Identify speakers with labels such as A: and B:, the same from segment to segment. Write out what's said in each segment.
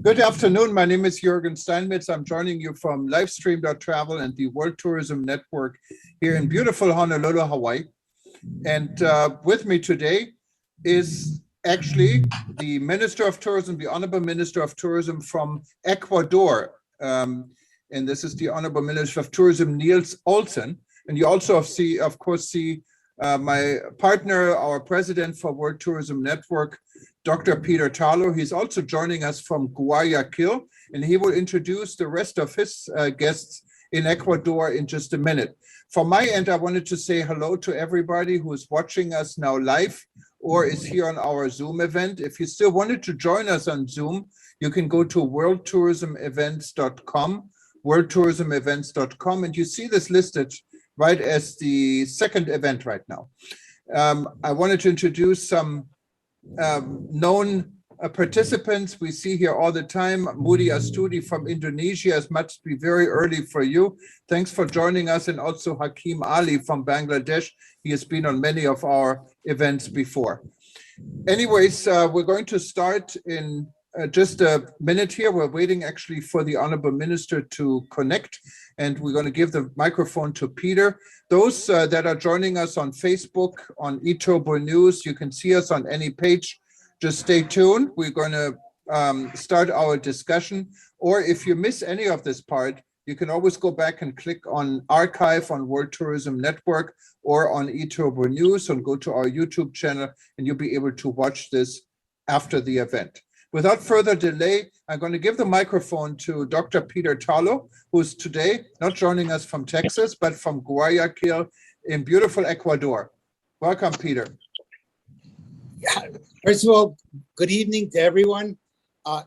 A: Good afternoon. My name is Jürgen Steinmetz. I'm joining you from Livestream.travel and the World Tourism Network here in beautiful Honolulu, Hawaii. And with me today is actually the Minister of Tourism, the Honorable Minister of Tourism from Ecuador. And this is the Honorable Minister of Tourism, Niels Olsen. And you also see, of course, my partner, our president for World Tourism Network, Dr. Peter Tarlow. He's also joining us from Guayaquil, and he will introduce the rest of his guests in Ecuador in just a minute. From my end, I wanted to say hello to everybody who is watching us now live or is here on our Zoom event. If you still wanted to join us on Zoom, you can go to worldtourismevents.com, worldtourismevents.com, and you see this listed right as the second event right now. I wanted to introduce some known participants we see here all the time. Mudi Astudi from Indonesia. It must be very early for you. Thanks for joining us. And also Hakim Ali from Bangladesh. He has been on many of our events before. Anyways, we're going to start in just a minute here. We're waiting actually for the Honorable Minister to connect, and we're going to give the microphone to Peter. Those that are joining us on Facebook, on eTurbo News, you can see us on any page. Just stay tuned. We're going to start our discussion. Or if you miss any of this part, you can always go back and click on archive on World Tourism Network or on eTurbo News and go to our YouTube channel, and you'll be able to watch this after the event. Without further delay, I'm going to give the microphone to Dr. Peter Tarlow, who's today not joining us from Texas, but from Guayaquil in beautiful Ecuador. Welcome, Peter.
B: First of all, good evening to everyone.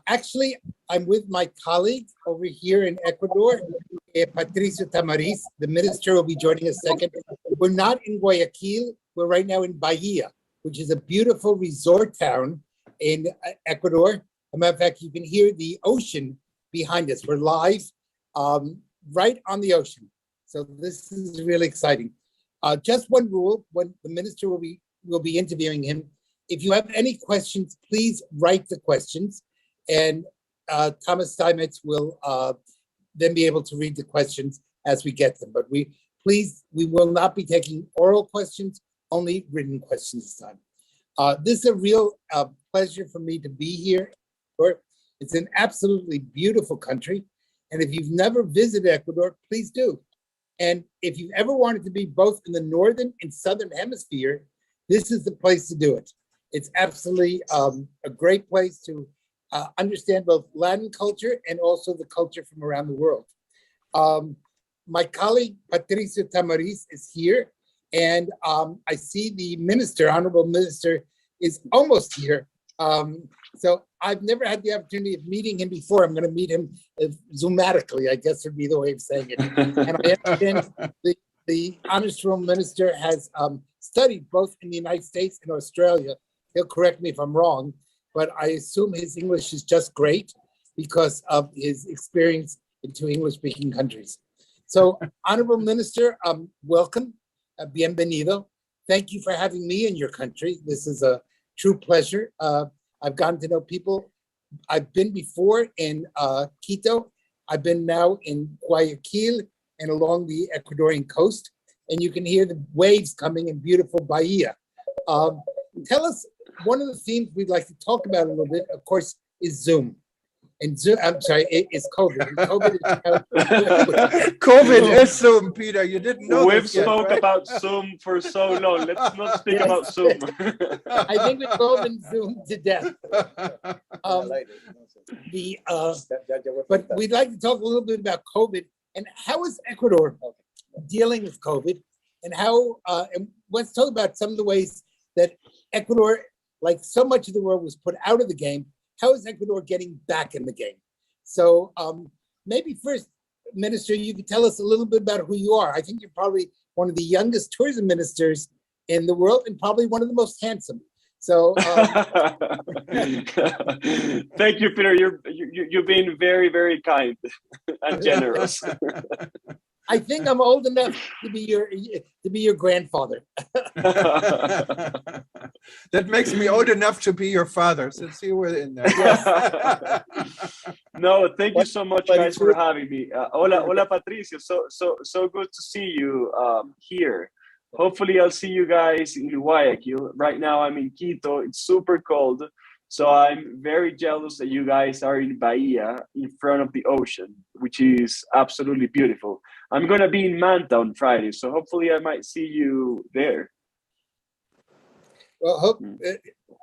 B: Actually, I'm with my colleague over here in Ecuador, Patricio Tamariz. The minister will be joining us second. We're not in Guayaquil. We're right now in Bahia, which is a beautiful resort town in Ecuador. As a matter of fact, you can hear the ocean behind us. We're live right on the ocean. So this is really exciting. Just one rule when the minister will be interviewing him. If you have any questions, please write the questions, and Thomas Steinmetz will then be able to read the questions as we get them. But we will not be taking oral questions, only written questions this time. This is a real pleasure for me to be here. It's an absolutely beautiful country. And if you've never visited Ecuador, please do. And if you've ever wanted to be both in the northern and southern hemisphere, this is the place to do it. It's absolutely a great place to understand both Latin culture and also the culture from around the world. My colleague, Patricio Tamariz, is here. And I see the minister, Honorable Minister, is almost here. So I've never had the opportunity of meeting him before. I'm going to meet him Zoomatically, I guess would be the way of saying it. And I understand the Honorable Minister has studied both in the United States and Australia. He'll correct me if I'm wrong, but I assume his English is just great because of his experience in two English-speaking countries. So, Honorable Minister, welcome. Bienvenido. Thank you for having me in your country. This is a true pleasure. I've gotten to know people. I've been before in Quito. I've been now in Guayaquil and along the Ecuadorian coast. And you can hear the waves coming in beautiful Bahia. Tell us, one of the themes we'd like to talk about a little bit, of course, is Zoom. And Zoom, I'm sorry, it's COVID.
A: COVID is Zoom, Peter. You didn't know.
C: We've spoke about Zoom for so long. Let's not speak about Zoom.
B: I think we've all been Zoomed to death. But we'd like to talk a little bit about COVID and how is Ecuador dealing with COVID, and how. And let's talk about some of the ways that Ecuador, like so much of the world, was put out of the game. How is Ecuador getting back in the game? So maybe first, Minister, you could tell us a little bit about who you are. I think you're probably one of the youngest tourism ministers in the world and probably one of the most handsome. So
C: thank you, Peter. You've been very, very kind and generous.
B: I think I'm old enough to be your grandfather.
A: That makes me old enough to be your father, since you were in there. Yes.
C: No, thank you so much, guys, for
B: Patricio.
C: having me. Hola, Patricio. So good to see you here. Hopefully, I'll see you guys in Guayaquil. Right now, I'm in Quito. It's super cold, so I'm very jealous that you guys are in Bahia, in front of the ocean, which is absolutely beautiful. I'm gonna be in Manta on Friday, so hopefully, I might see you there.
B: Well, hope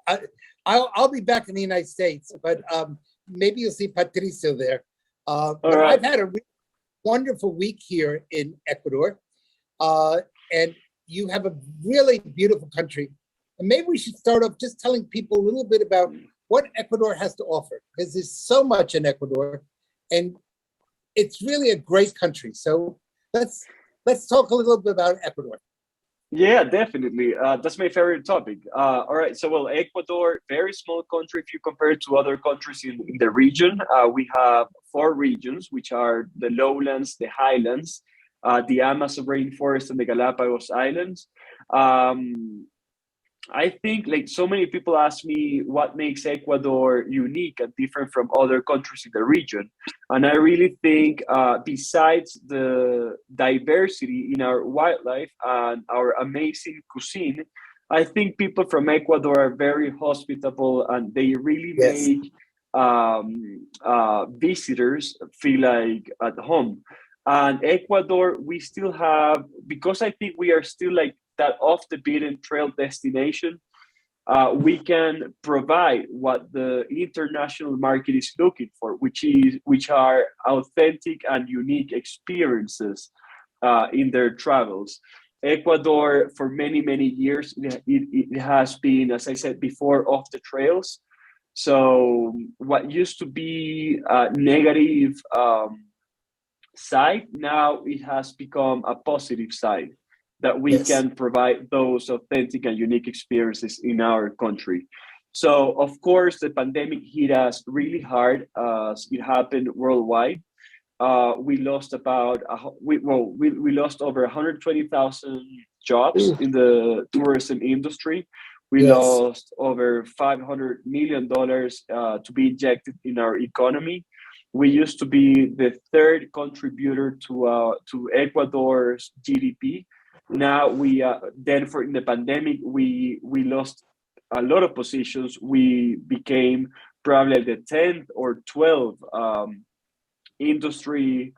B: I, I'll be back in the United States, but maybe you'll see Patricio there.
C: All
B: But
C: right.
B: I've had a wonderful week here in Ecuador, and you have a really beautiful country. And maybe we should start off just telling people a little bit about what Ecuador has to offer, because there's so much in Ecuador, and it's really a great country. So let's talk a little bit about Ecuador.
C: Yeah, definitely. That's my favorite topic. All right. So, well, Ecuador, very small country if you compare it to other countries in the region. We have four regions, which are the lowlands, the highlands, the Amazon rainforest, and the Galapagos Islands. Um, I think like so many people ask me what makes Ecuador unique and different from other countries in the region. And I really think besides the diversity in our wildlife and our amazing cuisine, I think people from Ecuador are very hospitable and they really
B: Yes.
C: make visitors feel like at home. And Ecuador, we still have, because I think we are still like that off the beaten trail destination, we can provide what the international market is looking for, which are authentic and unique experiences in their travels. Ecuador, for many years, it has been, as I said before, off the trails. So what used to be a negative side, now it has become a positive side that we
B: Yes.
C: can provide those authentic and unique experiences in our country. So, of course, the pandemic hit us really hard as it happened worldwide. We lost about we lost over 120,000 jobs in the tourism industry. We
B: Yes.
C: lost over $500 million to be injected in our economy. We used to be the third contributor to Ecuador's GDP. Now we then for in the pandemic we lost a lot of positions. We became probably the 10th or 12th industry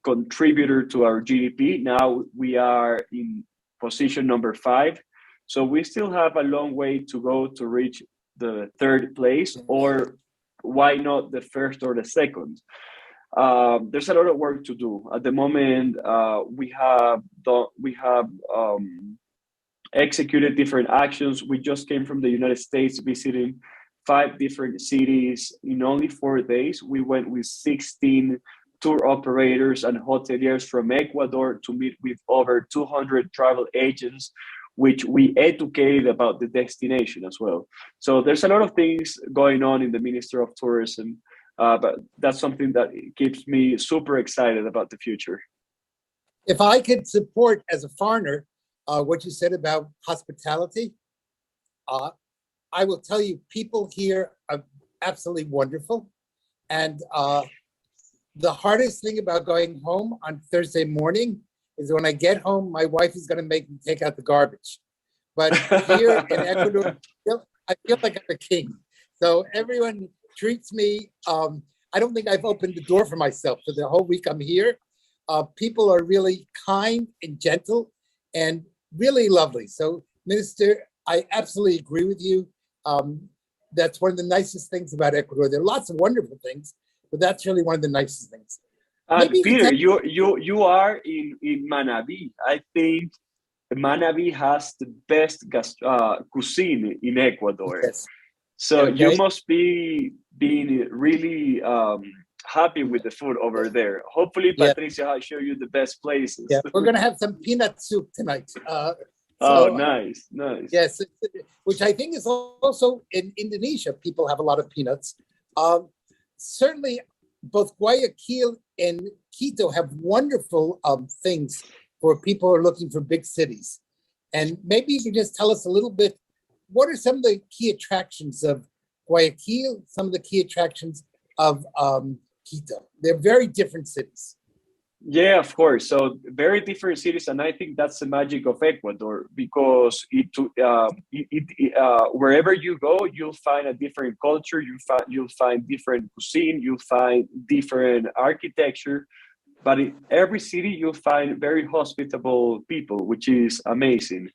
C: contributor to our GDP. Now we are in position number 5. So we still have a long way to go to reach the third place, or why not the first or the second? There's a lot of work to do. At the moment, we have executed different actions. We just came from the United States visiting 5 different cities in only 4 days. We went with 16 tour operators and hoteliers from Ecuador to meet with over 200 travel agents, which we educated about the destination as well. So there's a lot of things going on in the Minister of Tourism, but that's something that keeps me super excited about the future.
B: If I could support as a foreigner what you said about hospitality, I will tell you, people here are absolutely wonderful. And the hardest thing about going home on Thursday morning is when I get home, my wife is going to make me take out the garbage. But here in Ecuador, I feel like I'm a king. So everyone treats me, I don't think I've opened the door for myself for the whole week I'm here. People are really kind and gentle and really lovely. So, Minister, I absolutely agree with you. That's one of the nicest things about Ecuador. There are lots of wonderful things, but that's really one of the nicest things.
C: And Peter, you are in Manabi. I think Manabi has the best cuisine in Ecuador.
B: Yes.
C: So
B: Okay.
C: you must be being really happy with the food over there. Hopefully,
B: Yeah.
C: Patricia will show you the best places.
B: Yeah, we're going to have some peanut soup tonight.
C: Oh, nice, nice.
B: Yes, which I think is also in Indonesia. People have a lot of peanuts. Certainly, both Guayaquil and Quito have wonderful things for people who are looking for big cities. And maybe you can just tell us a little bit, what are some of the key attractions of Guayaquil, some of the key attractions of Quito. They're very different cities.
C: Yeah, of course. So very different cities, and I think that's the magic of Ecuador because wherever you go, you'll find a different culture. You'll find different cuisine. You'll find different architecture. But in every city, you'll find very hospitable people, which is amazing.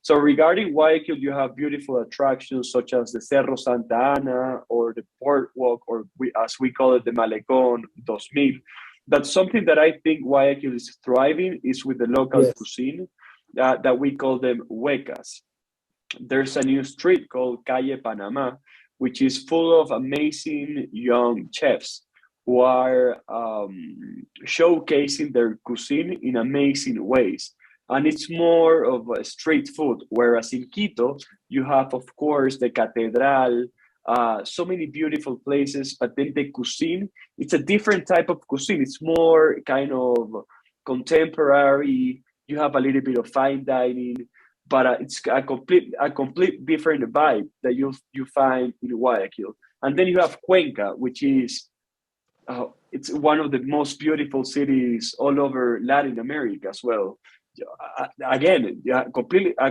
C: So regarding Guayaquil, you have beautiful attractions such as the Cerro Santa Ana or the Boardwalk, or as we call it, the Malecón 2000. But something that I think Guayaquil is thriving is with the local cuisine that we call them huecas. There's a new street called Calle Panama, which is full of amazing young chefs who are showcasing their cuisine in amazing ways. And it's more of a street food, whereas in Quito, you have, of course, the Catedral, so many beautiful places, but then the cuisine, it's a different type of cuisine. It's more kind of contemporary. You have a little bit of fine dining, but it's a complete different vibe that you find in Guayaquil. And then you have Cuenca, which is it's one of the most beautiful cities all over Latin America as well. Again, a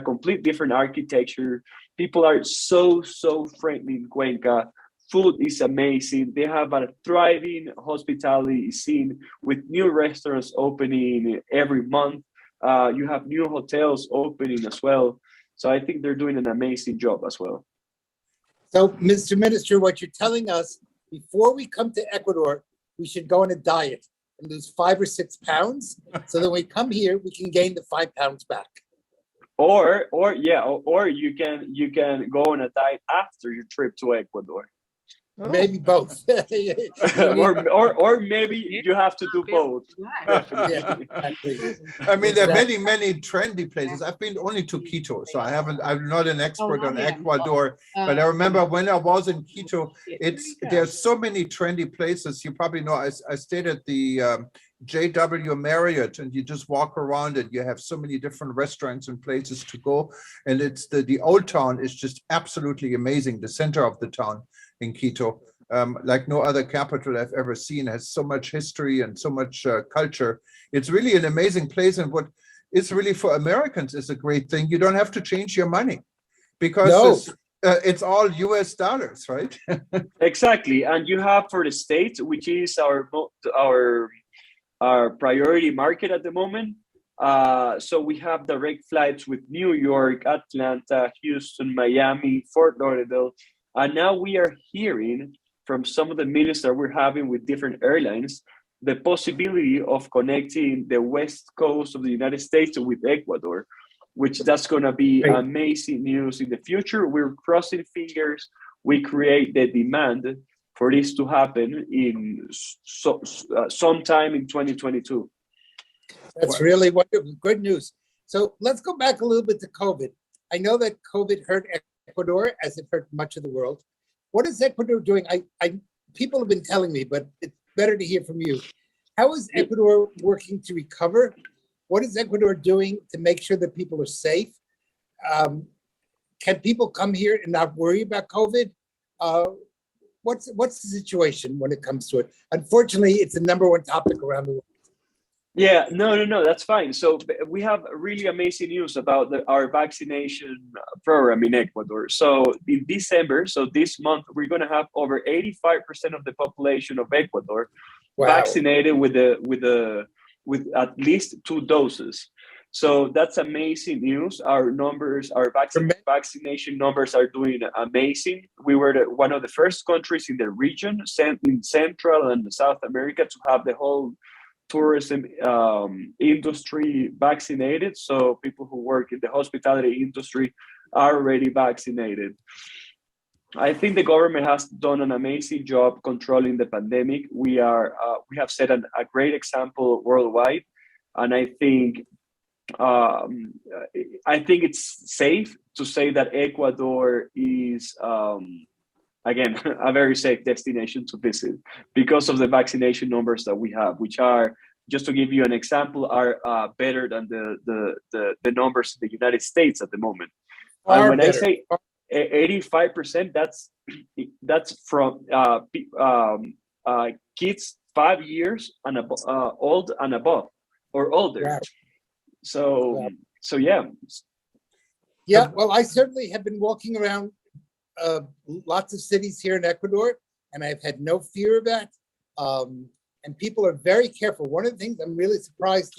C: complete different architecture. People are so friendly in Cuenca. Food is amazing. They have a thriving hospitality scene with new restaurants opening every month. You have new hotels opening as well. So I think they're doing an amazing job as well.
B: So, Mr. Minister, what you're telling us, before we come to Ecuador, we should go on a diet and lose 5 or 6 pounds, so that when we come here, we can gain the 5 pounds back.
C: Or you can go on a diet after your trip to Ecuador.
B: Oh. Maybe both.
C: or maybe you have to do both.
B: Yeah, exactly.
A: I mean, there are many trendy places. I've been only to Quito, so I'm not an expert on Ecuador, but I remember when I was in Quito, there's so many trendy places. You probably know, I stayed at the JW Marriott, and you just walk around and you have so many different restaurants and places to go. And it's the old town is just absolutely amazing. The center of the town in Quito, like no other capital I've ever seen, has so much history and so much culture. It's really an amazing place. And what is really for Americans is a great thing. You don't have to change your money because it's all US dollars, right?
C: Exactly. And you have for the States, which is our priority market at the moment. So we have direct flights with New York, Atlanta, Houston, Miami, Fort Lauderdale. And now we are hearing from some of the meetings that we're having with different airlines, the possibility of connecting the West Coast of the United States with Ecuador, which that's going to be amazing news in the future. We're crossing fingers. We create the demand for this to happen in sometime in 2022.
B: That's really wonderful. Good news. So let's go back a little bit to COVID. I know that COVID hurt Ecuador as it hurt much of the world. What is Ecuador doing? People have been telling me, but it's better to hear from you. How is Ecuador working to recover? What is Ecuador doing to make sure that people are safe? Can people come here and not worry about COVID? What's the situation when it comes to it? Unfortunately, it's the #1 topic around the world.
C: Yeah, no, that's fine. So we have really amazing news about our vaccination program in Ecuador. So in December, so this month, we're going to have over 85% of the population of Ecuador vaccinated with at least 2 doses. So that's amazing news. Our numbers, vaccination numbers are doing amazing. We were one of the first countries in the region, in Central and South America, to have the whole tourism industry vaccinated. So people who work in the hospitality industry are already vaccinated. I think the government has done an amazing job controlling the pandemic. We have set a great example worldwide, and I think it's safe to say that Ecuador is again, a very safe destination to visit because of the vaccination numbers that we have, which are, just to give you an example, are better than the numbers in the United States at the moment. And when I say 85%, that's from kids 5 years and old and above or older.
B: Wow.
C: So
B: Wow.
C: so yeah.
B: Yeah, well, I certainly have been walking around lots of cities here in Ecuador, and I've had no fear of that. And people are very careful. One of the things I'm really surprised,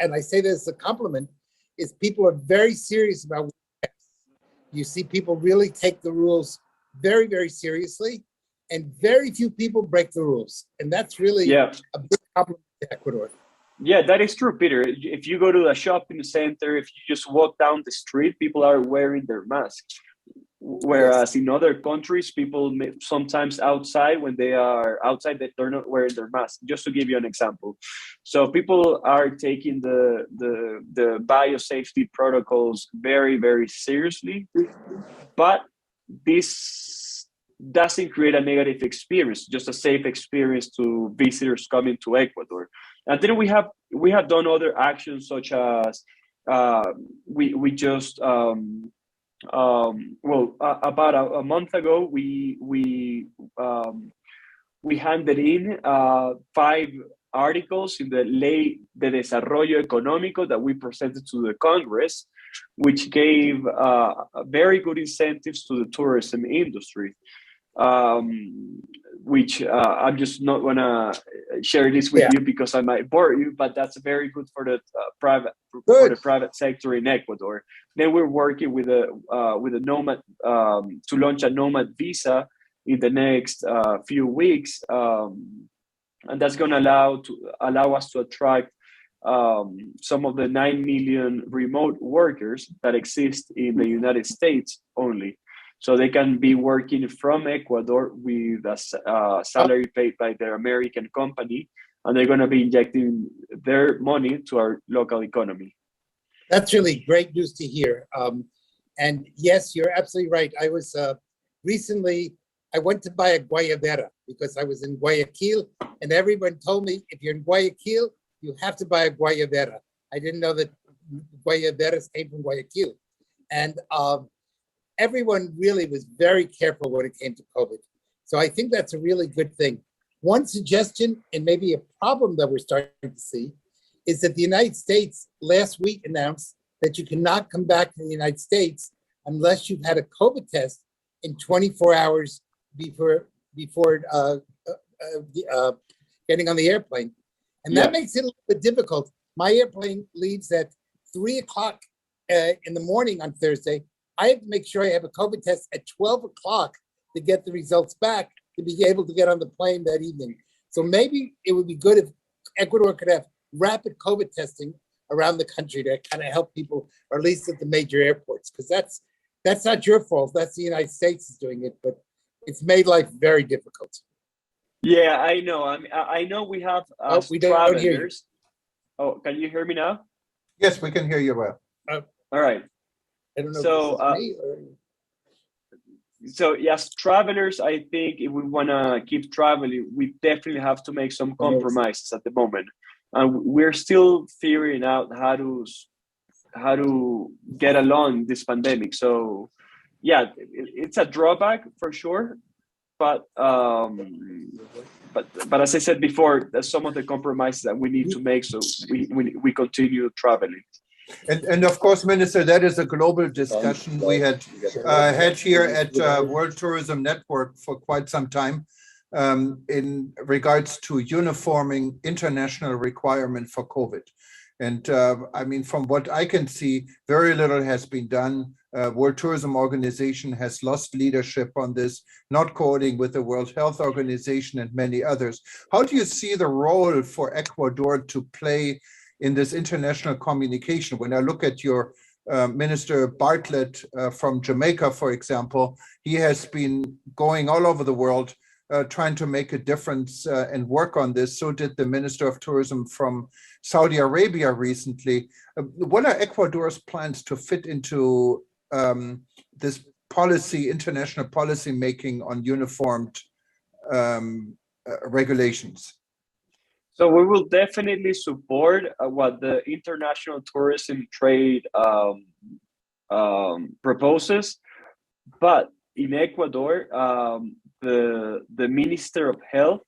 B: and I say this as a compliment, is people are very serious about. You see people really take the rules very, very seriously, and very few people break the rules. And that's really
C: Yeah.
B: a big compliment to Ecuador.
C: Yeah, that is true, Peter. If you go to a shopping center, if you just walk down the street, people are wearing their masks. Whereas in other countries, people sometimes outside, when they are outside, they're not wearing their mask. Just to give you an example, so people are taking the biosafety protocols very, very seriously, but this doesn't create a negative experience, just a safe experience to visitors coming to Ecuador. And then we have done other actions such as we just about a month ago we handed in 5 articles in the Ley de Desarrollo Económico that we presented to the Congress, which gave very good incentives to the tourism industry. Which I'm just not gonna share this with you because I might bore you, but that's very good for the private sector in Ecuador. Then we're working with a nomad to launch a nomad visa in the next few weeks, and that's going to allow us to attract some of the 9 million remote workers that exist in the United States only. So they can be working from Ecuador with a salary paid by their American company, and they're going to be injecting their money to our local economy.
B: That's really great news to hear. And yes, you're absolutely right. I was recently, I went to buy a guayabera because I was in Guayaquil, and everyone told me, if you're in Guayaquil, you have to buy a guayabera. I didn't know that guayaberas came from Guayaquil. And everyone really was very careful when it came to COVID. So I think that's a really good thing. One suggestion, and maybe a problem that we're starting to see, is that the United States last week announced that you cannot come back to the United States unless you've had a COVID test in 24 hours before getting on the airplane. And that makes it a little bit difficult. My airplane leaves at 3 o'clock in the morning on Thursday. I have to make sure I have a COVID test at 12 o'clock to get the results back to be able to get on the plane that evening. So maybe it would be good if Ecuador could have rapid COVID testing around the country to kind of help people, or at least at the major airports, because that's not your fault. That's the United States is doing it, but it's made life very difficult.
C: Yeah, I know. I know we have
B: we don't hear you.
C: Oh, can you hear me now?
A: Yes, we can hear you well.
C: All right.
B: I don't know
C: So,
B: if it's me or...
C: So yes, travelers, I think if we want to keep traveling, we definitely have to make some compromises at the moment. And we're still figuring out how to get along this pandemic. So yeah, it's a drawback for sure. But as I said before, there's some of the compromises that we need to make so we continue traveling.
A: And of course, Minister, that is a global discussion we had here at World Tourism Network for quite some time in regards to uniforming international requirement for COVID. And I mean, from what I can see, very little has been done. World Tourism Organization has lost leadership on this, not coordinating with the World Health Organization and many others. How do you see the role for Ecuador to play in this international communication? When I look at your Minister Bartlett from Jamaica, for example, he has been going all over the world trying to make a difference and work on this. So did the Minister of Tourism from Saudi Arabia recently. What are Ecuador's plans to fit into this policy, international policy making on uniformed regulations?
C: So we will definitely support what the international tourism trade proposes, but in Ecuador, the Minister of Health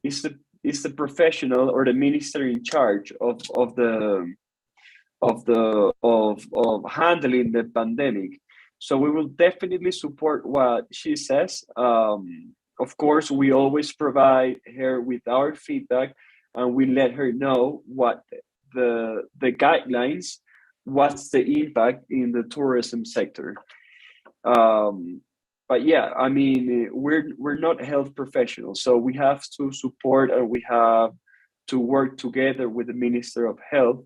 C: is the professional or the minister in charge of handling the pandemic. So we will definitely support what she says. Of course, we always provide her with our feedback, and we let her know what the guidelines, what's the impact in the tourism sector. But yeah, I mean, we're not health professionals, so we have to support and we have to work together with the Minister of Health,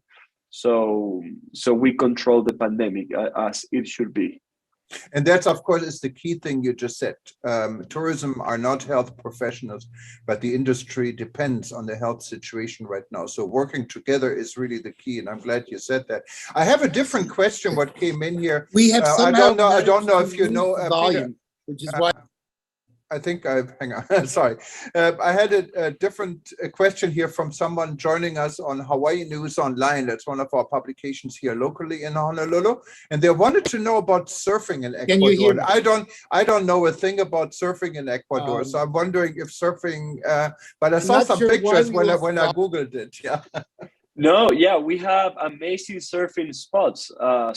C: so we control the pandemic as it should be.
A: And that's, of course, is the key thing you just said. Tourism are not health professionals, but the industry depends on the health situation right now. So working together is really the key, and I'm glad you said that. I have a different question. What came in here?
B: We have somehow
A: I don't know if you know
B: volume, which is why.
A: I think hang on, sorry. I had a different question here from someone joining us on Hawaii News Online. That's one of our publications here locally in Honolulu. And they wanted to know about surfing in Ecuador.
B: Can you hear me?
A: I don't know a thing about surfing in Ecuador. So I'm wondering if surfing, but I saw some pictures when I Googled it, yeah.
C: No, yeah, we have amazing surfing spots.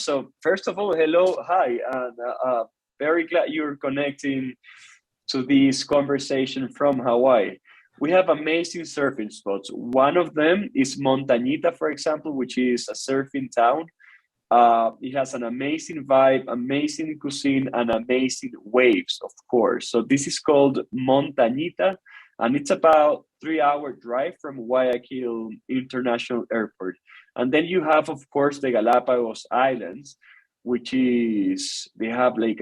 C: So first of all, hello, hi, and very glad you're connecting to this conversation from Hawaii. We have amazing surfing spots. One of them is Montañita, for example, which is a surfing town. It has an amazing vibe, amazing cuisine, and amazing waves, of course. So this is called Montañita, and it's about 3-hour drive from Guayaquil International Airport. And then you have, of course, the Galapagos Islands, which is, they have like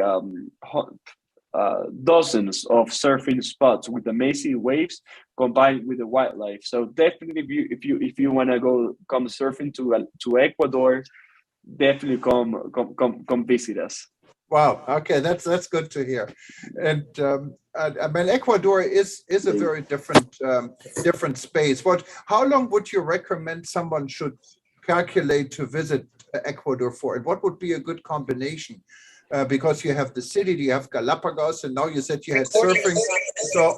C: dozens of surfing spots with amazing waves combined with the wildlife. So definitely, if you want to come surfing to Ecuador, definitely come visit us.
A: Wow. Okay, that's good to hear. And I mean, Ecuador is a very different space. How long would you recommend someone should calculate to visit Ecuador for? And what would be a good combination? Because you have the city, you have Galapagos, and now you said you had surfing. So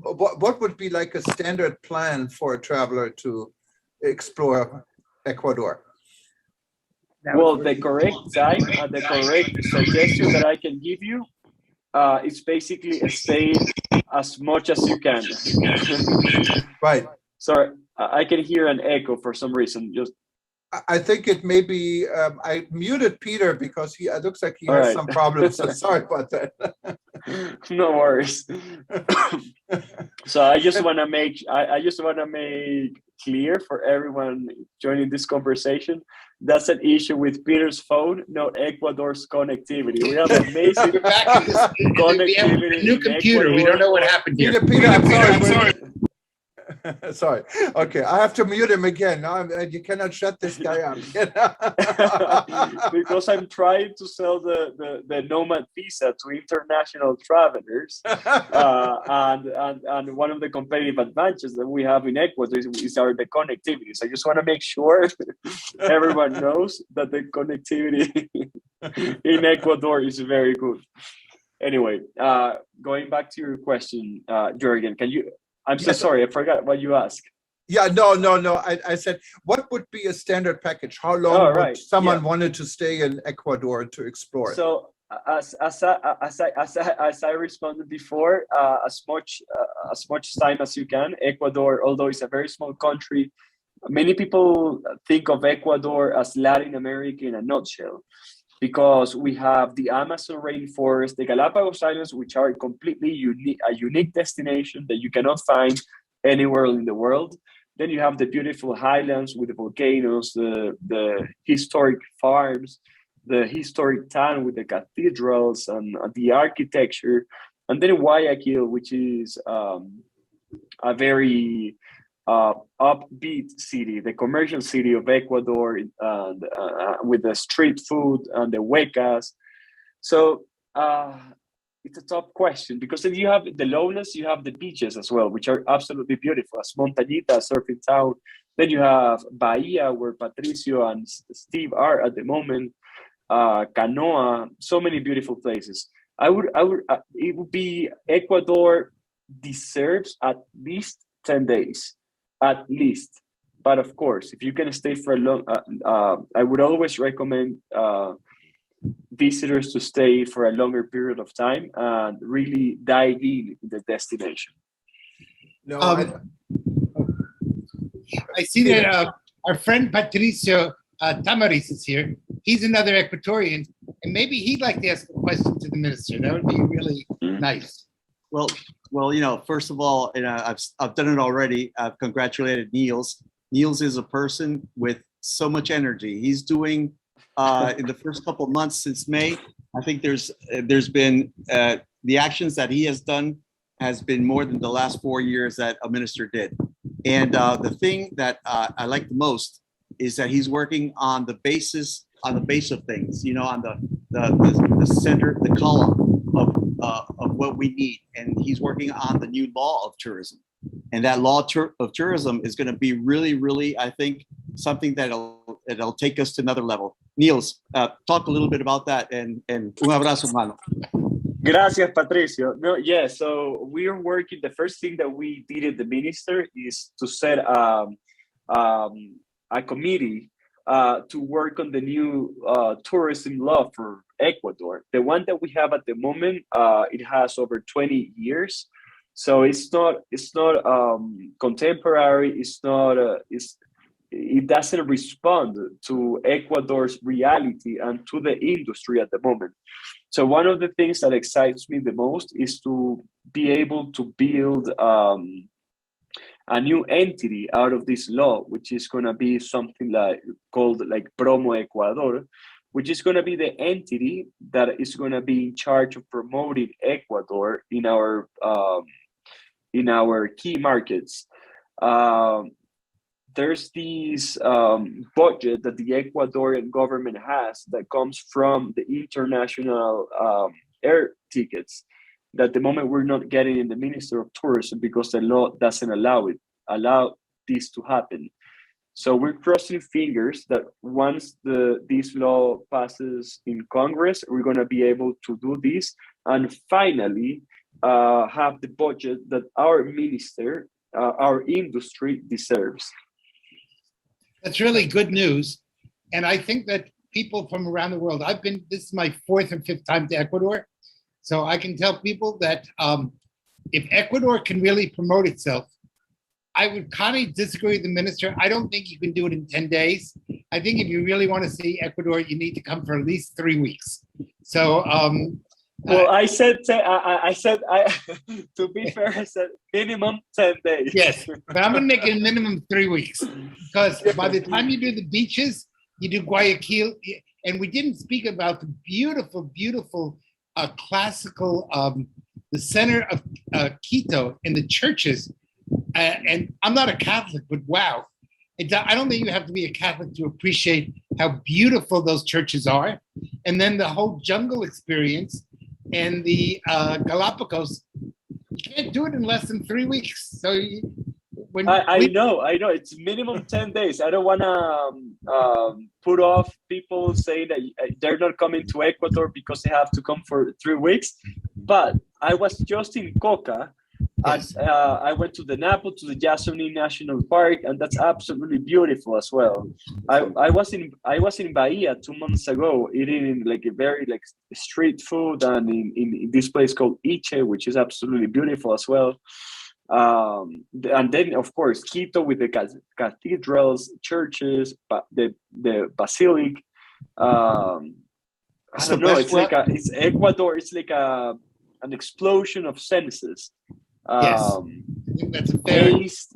A: what would be like a standard plan for a traveler to explore Ecuador?
C: Well, the correct time and the correct suggestion that I can give you is basically stay as much as you can.
A: Right.
C: Sorry, I can hear an echo for some reason. Just
A: I think it may be, I muted Peter because it looks like he has some problems. So sorry about that.
C: No worries. So I just want to make clear for everyone joining this conversation, that's an issue with Peter's phone, not Ecuador's connectivity. We have amazing connectivity.
B: We have a new computer. We don't know what happened here.
A: Peter, I'm sorry. Sorry. Okay, I have to mute him again. No, you cannot shut this guy up.
C: Because I'm trying to sell the Nomad visa to international travelers, and one of the competitive advantages that we have in Ecuador is the connectivity. So I just want to make sure everyone knows that the connectivity in Ecuador is very good. Anyway, going back to your question, Jürgen, can you? I'm so sorry, I forgot what you asked.
A: Yeah, no. I said, what would be a standard package? How long would someone wanted to stay in Ecuador to explore it?
C: So, as I responded before, as much time as you can. Ecuador, although it's a very small country, many people think of Ecuador as Latin America in a nutshell, because we have the Amazon rainforest, the Galapagos Islands, which are completely unique destination that you cannot find anywhere in the world. Then you have the beautiful highlands with the volcanoes, the historic farms, the historic town with the cathedrals and the architecture. And then Guayaquil, which is a very upbeat city, the commercial city of Ecuador, and with the street food and the huecas. So it's a tough question, because if you have the lowlands, you have the beaches as well, which are absolutely beautiful, as Montañita, surfing town. Then you have Bahia, where Patricio and Steve are at the moment, Canoa, so many beautiful places. it would be Ecuador deserves at least 10 days, at least. But of course, if you can stay for a long, I would always recommend visitors to stay for a longer period of time and really dive in the destination.
A: No,
B: I see that our friend Patricio Tamariz is here. He's another Ecuadorian, and maybe he'd like to ask a question to the minister. That would be really nice.
D: Well, first of all, I've done it already. I've congratulated Niels. Niels is a person with so much energy. He's doing in the first couple of months since May. I think there's been the actions that he has done has been more than the last 4 years that a minister did. And the thing that I like the most is that he's working on the base of things, on the center, the column of what we need. And he's working on the new law of tourism. And that law of tourism is going to be really, really, I think, something that'll take us to another level. Niels, talk a little bit about that, and un abrazo, hermano.
C: Gracias, Patricio. No, yeah, so we are working. The first thing that we did at the minister is to set a committee to work on the new tourism law for Ecuador. The one that we have at the moment, it has over 20 years. So it's not contemporary. It doesn't respond to Ecuador's reality and to the industry at the moment. So one of the things that excites me the most is to be able to build a new entity out of this law, which is going to be something called Promo Ecuador, which is going to be the entity that is going to be in charge of promoting Ecuador in our key markets. There's this budget that the Ecuadorian government has that comes from the international air tickets that at the moment we're not getting in the Minister of Tourism because the law doesn't allow this to happen. So we're crossing fingers that once this law passes in Congress, we're going to be able to do this and finally have the budget that our minister, our industry deserves.
B: That's really good news. And I think that people from around the world, this is my 4th or 5th time to Ecuador. So I can tell people that if Ecuador can really promote itself, I would kind of disagree with the minister. I don't think you can do it in 10 days. I think if you really want to see Ecuador, you need to come for at least 3 weeks. So,
C: well, I said, to be fair, I said minimum 10 days.
B: Yes, but I'm going to make it a minimum 3 weeks because by the time you do the beaches, you do Guayaquil, and we didn't speak about the beautiful, beautiful classical, the center of Quito and the churches. And I'm not a Catholic, but wow. I don't think you have to be a Catholic to appreciate how beautiful those churches are. And then the whole jungle experience and the Galapagos, you can't do it in less than 3 weeks. So I
C: know, it's minimum 10 days. I don't want to put off people saying that they're not coming to Ecuador because they have to come for 3 weeks. But I was just in Coca. Yes. I went to the Napo, to the Yasuni National Park, and that's absolutely beautiful as well. I was in Bahia 2 months ago, eating a very street food, and in this place called Iche, which is absolutely beautiful as well. And then of course Quito with the cathedrals, churches, the basilic. I don't know. It's Ecuador. It's like an explosion of senses.
B: Yes, I think that's a fair.
C: Taste,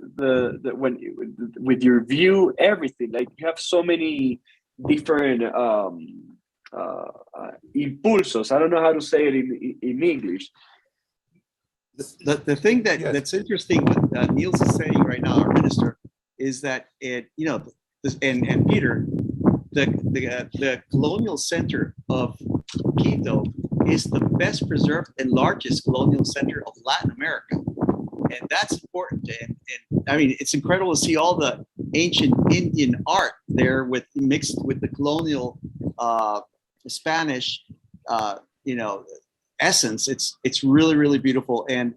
C: with your view, everything. You have so many different impulsos. I don't know how to say it in English.
D: The thing that's interesting what Niels is saying right now, our minister, is that and Peter, the colonial center of Quito is the best preserved and largest colonial center of Latin America. And that's important. And I mean, it's incredible to see all the ancient Indian art there mixed with the colonial Spanish, essence, it's really, really beautiful. And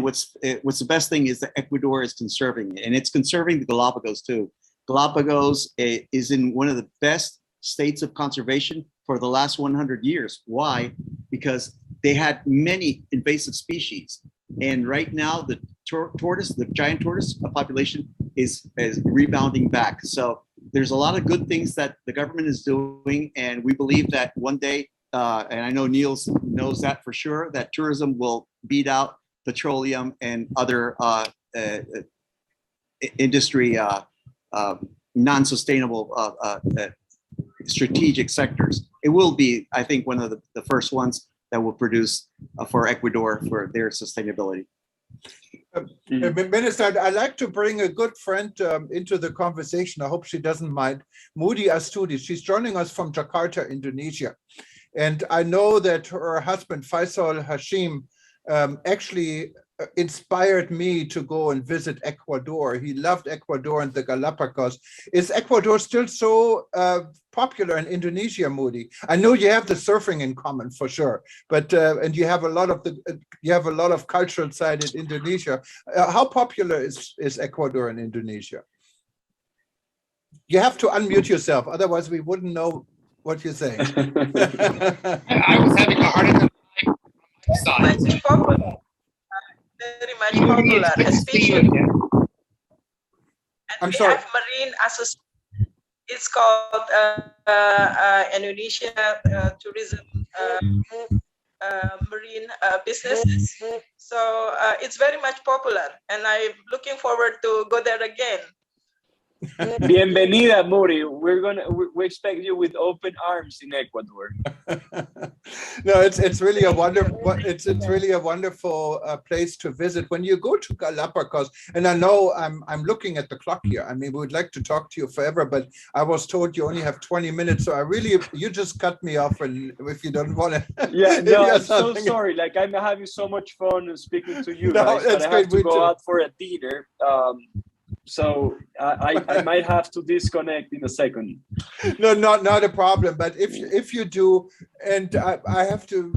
D: what's the best thing is that Ecuador is conserving it, and it's conserving the Galapagos too. Galapagos is in one of the best states of conservation for the last 100 years. Why? Because they had many invasive species, and right now the tortoise, the giant tortoise population is rebounding back. So there's a lot of good things that the government is doing, and we believe that one day, and I know Niels knows that for sure, that tourism will beat out petroleum and other industry non-sustainable strategic sectors. It will be, I think, one of the first ones that will produce for Ecuador for their sustainability.
A: Minister, I'd like to bring a good friend into the conversation. I hope she doesn't mind. Moody Astudi, she's joining us from Jakarta, Indonesia. And I know that her husband, Faisal Hashim, actually inspired me to go and visit Ecuador. He loved Ecuador and the Galapagos. Is Ecuador still so popular in Indonesia, Moody? I know you have the surfing in common for sure, but and you have a lot of cultural side in Indonesia. How popular is Ecuador in Indonesia? You have to unmute yourself, otherwise we wouldn't know what you're saying.
B: I was having a hard time.
E: Much popular, very much popular, especially. And
A: I'm
E: we
A: sorry.
E: have marine association. It's called Indonesia Tourism Marine Business. So it's very much popular, and I'm looking forward to go there again.
C: Bienvenida, Muri. We expect you with open arms in Ecuador.
A: No, it's really a wonderful place to visit when you go to Galapagos. And I know I'm looking at the clock here. I mean, we would like to talk to you forever, but I was told you only have 20 minutes. So you just cut me off, and if you don't want to.
C: Yeah, no, I'm so sorry. Like, I'm having so much fun speaking to you guys, but I have to go out for a dinner. So I might have to disconnect in a second.
A: No, not a problem. But if you do, and I have to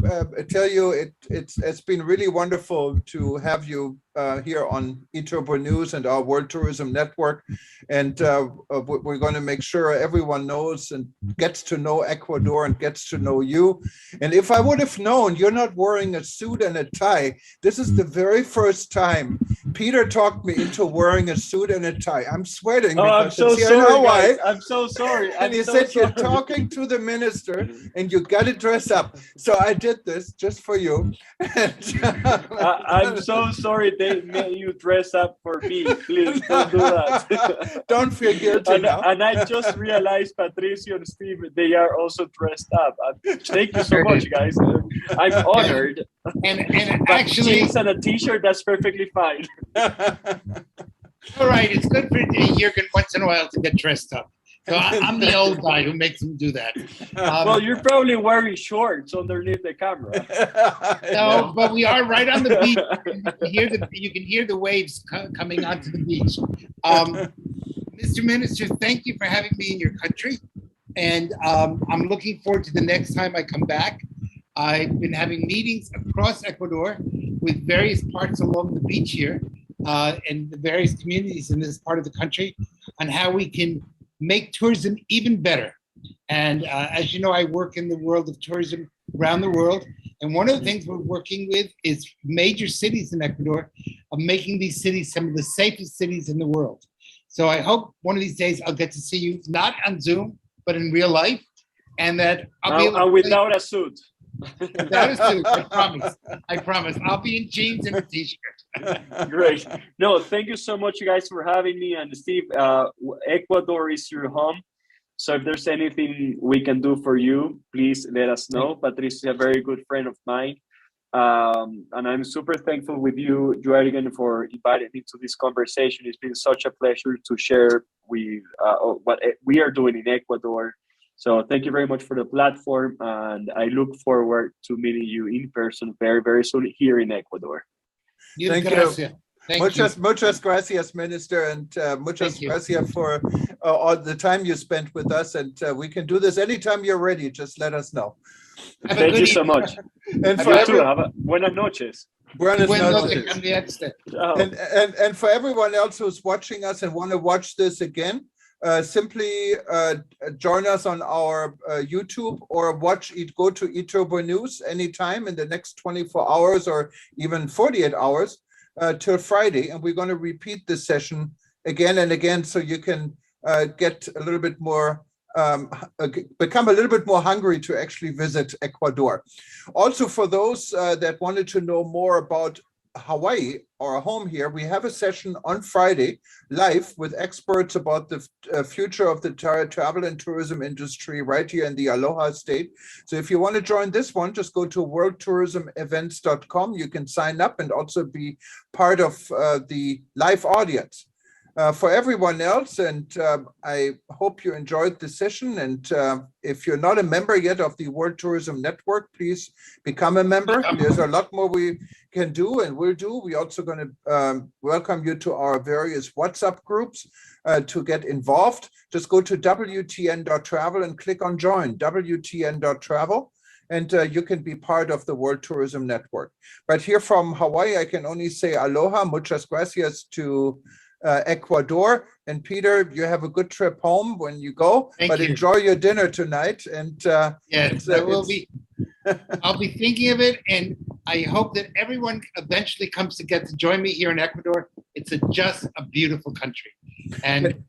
A: tell you, it's been really wonderful to have you here on eTurbo News and our World Tourism Network. And we're going to make sure everyone knows and gets to know Ecuador and gets to know you. And if I would have known you're not wearing a suit and a tie, this is the very first time Peter talked me into wearing a suit and a tie. I'm sweating.
C: Oh, I'm so sorry, guys. I'm so sorry.
A: And he said, you're talking to the minister and you got to dress up. So I did this just for you.
C: I'm so sorry they made you dress up for me. Please don't do that.
A: Don't feel guilty now.
C: And I just realized Patricio and Steve, they are also dressed up. Thank you so much, guys. I'm honored.
B: And actually,
C: jeans and a t-shirt, that's perfectly fine.
B: All right, it's good for Jürgen once in a while to get dressed up. So I'm the old guy who makes him do that.
C: Well, you're probably wearing shorts underneath the camera.
B: No, but we are right on the beach. You can hear the waves coming onto the beach. Mr. Minister, thank you for having me in your country. And I'm looking forward to the next time I come back. I've been having meetings across Ecuador with various parts along the beach here and the various communities in this part of the country on how we can make tourism even better. And as you know, I work in the world of tourism around the world. And one of the things we're working with is major cities in Ecuador of making these cities some of the safest cities in the world. So I hope one of these days I'll get to see you, not on Zoom, but in real life. And that I'll be able to
C: without a suit.
B: Without a suit, I promise. I promise. I'll be in jeans and a t-shirt.
C: Great. No, thank you so much, you guys, for having me. And Steve, Ecuador is your home. So if there's anything we can do for you, please let us know. Patrice is a very good friend of mine. And I'm super thankful with you, Jürgen, for inviting me to this conversation. It's been such a pleasure to share with what we are doing in Ecuador. So thank you very much for the platform, and I look forward to meeting you in person very, very soon here in Ecuador.
A: Thank you.
B: Thank you.
A: Muchas gracias, Minister, and muchas
B: Thank you.
A: gracias for all the time you spent with us. And we can do this anytime you're ready. Just let us know.
B: Have a
C: Thank
B: good
C: you so
B: evening.
C: much.
A: And
C: You
A: for
C: too.
A: every,
C: Have a buenas noches.
A: buenas
B: Buenas
A: noches.
B: noches. Cambiaste.
C: Ciao.
A: And for everyone else who's watching us and want to watch this again, simply join us on our YouTube or go to eTurbo News anytime in the next 24 hours or even 48 hours till Friday. And we're going to repeat this session again and again so you can get a little bit more become a little bit more hungry to actually visit Ecuador. Also, for those that wanted to know more about Hawaii, our home here, we have a session on Friday live with experts about the future of the travel and tourism industry right here in the Aloha State. So if you want to join this one, just go to worldtourismevents.com. You can sign up and also be part of the live audience. For everyone else, and I hope you enjoyed the session. And if you're not a member yet of the World Tourism Network, please become a member. There's a lot more we can do and will do. We're also going to welcome you to our various WhatsApp groups to get involved. Just go to WTN.travel and click on join, WTN.travel. And you can be part of the World Tourism Network. But here from Hawaii, I can only say aloha, muchas gracias to Ecuador. And Peter, you have a good trip home when you go,
B: Thank you.
A: Enjoy your dinner tonight. And
B: Yes, I will be. I'll be thinking of it, and I hope that everyone eventually comes to get to join me here in Ecuador. It's just a beautiful country, and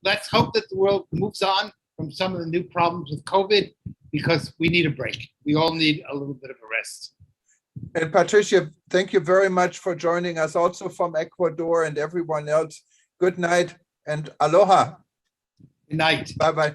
B: let's hope that the world moves on from some of the new problems with COVID, because we need a break. We all need a little bit of a rest.
A: And Patricia, thank you very much for joining us also from Ecuador, and everyone else. Good night and aloha.
B: Good night.
A: Bye-bye.